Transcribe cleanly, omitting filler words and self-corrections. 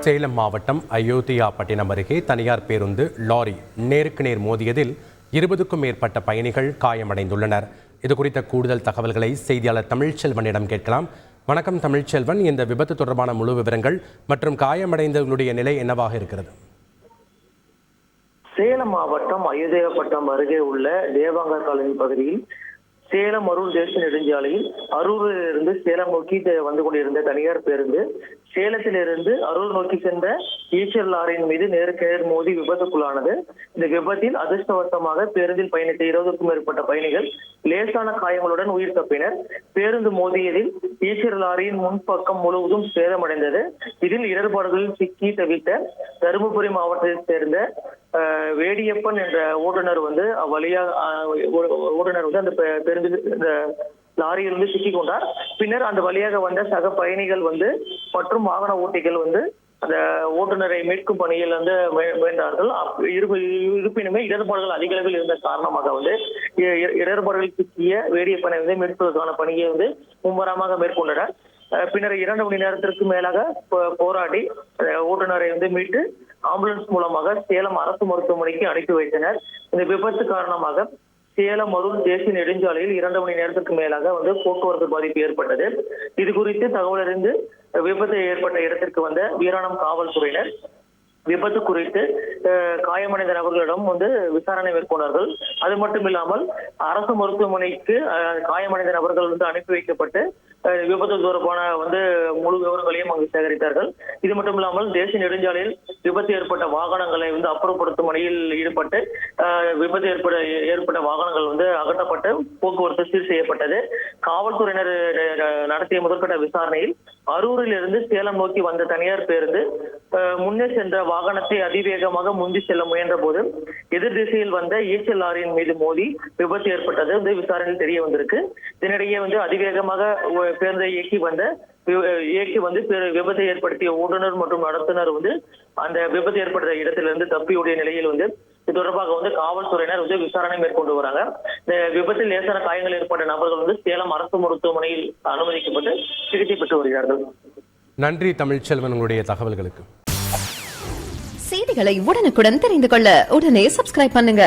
சேலம் மாவட்டம் அயோத்தியா பட்டினம் அருகே தனியார் பேருந்து லாரி நேருக்கு நேர் மோதியதில் 20க்கும் மேற்பட்ட பயணிகள் காயமடைந்துள்ளனர். இது குறித்த கூடுதல் தகவல்களை செய்தியாளர் தமிழ்ச்செல்வனிடம் கேட்கலாம். வணக்கம் தமிழ்ச்செல்வன், இந்த விபத்து தொடர்பான முழு விவரங்கள் மற்றும் காயமடைந்தவர்களுடைய நிலை என்னவாக இருக்கிறது? சேலம் மாவட்டம் அயோத்தியா பட்டினம் அருகே உள்ள தேவாங்கர் காலனி பகுதியில் சேலம் அரூர் தேசிய நெடுஞ்சாலையில் அரூரில் இருந்து சேலம் நோக்கி வந்து கொண்டிருந்த தனியார் பேருந்து சேலத்திலிருந்து அரூர் நோக்கி சென்ற ஈச்சர் லாரியின் மீது நேருக்கு நேர் மோதி விபத்துக்குள்ளானது. இந்த விபத்தில் அதிர்ஷ்டவசமாக பேருந்தில் பயணித்த 20க்கும் மேற்பட்ட பயணிகள் லேசான காயங்களுடன் உயிர் தப்பினர். பேருந்து மோதியதில் ஈச்சர் லாரியின் முன்பக்கம் முழுவதும் சேதமடைந்தது. இதில் இடர்பாடுகளில் சிக்கி தவித்த தருமபுரி மாவட்டத்தைச் சேர்ந்த வேடியப்பன் என்ற ஓட்டுநர் அந்த பேருந்து இந்த லாரியிலிருந்து சிக்கிக் கொண்டார். பின்னர் அந்த வழியாக வந்த சக பயணிகள் மற்றும் வாகன ஓட்டிகள் அந்த ஓட்டுநரை மீட்கும் பணியில் முயன்றார்கள். இருப்பினுமே இடர்பாடுகள் அதிக அளவில் இருந்த காரணமாக இடர்பாடுகளில் சிக்கிய வேடியப்பனை மீட்பதற்கான பணியை மும்முரமாக மேற்கொண்டனர். பின்னர் 2 மணி நேரத்திற்கு மேலாக போராடி ஓட்டுநரை மீட்டு ஆம்புலன்ஸ் மூலமாக சேலம் அரசு மருத்துவமனைக்கு அனுப்பி வைத்தனர். இந்த விபத்து காரணமாக சேலம் அரூர் தேசிய நெடுஞ்சாலையில் 2 மணி நேரத்திற்கு மேலாக போக்குவரத்து பாதிப்பு ஏற்பட்டது. இது குறித்து தகவல் அறிந்து விபத்து ஏற்பட்ட இடத்திற்கு வந்த வீராணம் காவல்துறையினர் விபத்து குறித்து காயமடைந்த நபர்களிடம் விசாரணை மேற்கொண்டார்கள். அது மட்டும் இல்லாமல் அரசு மருத்துவமனைக்கு காயமடைந்த நபர்கள் அனுப்பி வைக்கப்பட்டு விபத்து தொடர்பான முழு விவரங்களையும் அங்கு சேகரித்தார்கள். இது மட்டும் இல்லாமல் தேசிய நெடுஞ்சாலையில் விபத்து ஏற்பட்ட வாகனங்களை அப்புறப்படுத்தும் பணியில் ஈடுபட்டு விபத்து ஏற்பட்ட வாகனங்கள் அகற்றப்பட்டு போக்குவரத்து சீர் செய்யப்பட்டது. காவல்துறையினர் நடத்திய முதற்கட்ட விசாரணையில் அரூரில் இருந்து சேலம் நோக்கி வந்த தனியார் பேருந்து முன்னே சென்ற வாகனத்தை அதிவேகமாக முந்தி செல்ல முயன்ற போது எதிர் திசையில் வந்த ஈச்சல் லாரியின் மீது மோதி விபத்து ஏற்பட்டது விசாரணையில் தெரிய வந்திருக்கு. இதனிடையே அதிவேகமாக பேருந்தை இயக்கி விபத்தை ஏற்படுத்திய ஓட்டுநர் மற்றும் நடத்துனர் அந்த விபத்து ஏற்பட்ட இடத்திலிருந்து தப்பியுடைய நிலையில் இது தொடர்பாக காவல்துறையினர் விசாரணை மேற்கொண்டு வராங்க. இந்த விபத்தில் லேசான காயங்கள் ஏற்பட்ட நபர்கள் சேலம் அரசு மருத்துவமனையில் அனுமதிக்கப்பட்டு சிகிச்சை பெற்று வருகிறார்கள். நன்றி தமிழ்ச்செல்வன், உங்களுடைய தகவல்களுக்கு. செய்திகளை உடனுக்குடன் தெரிந்து கொள்ள உடனே சப்ஸ்கிரைப் பண்ணுங்க.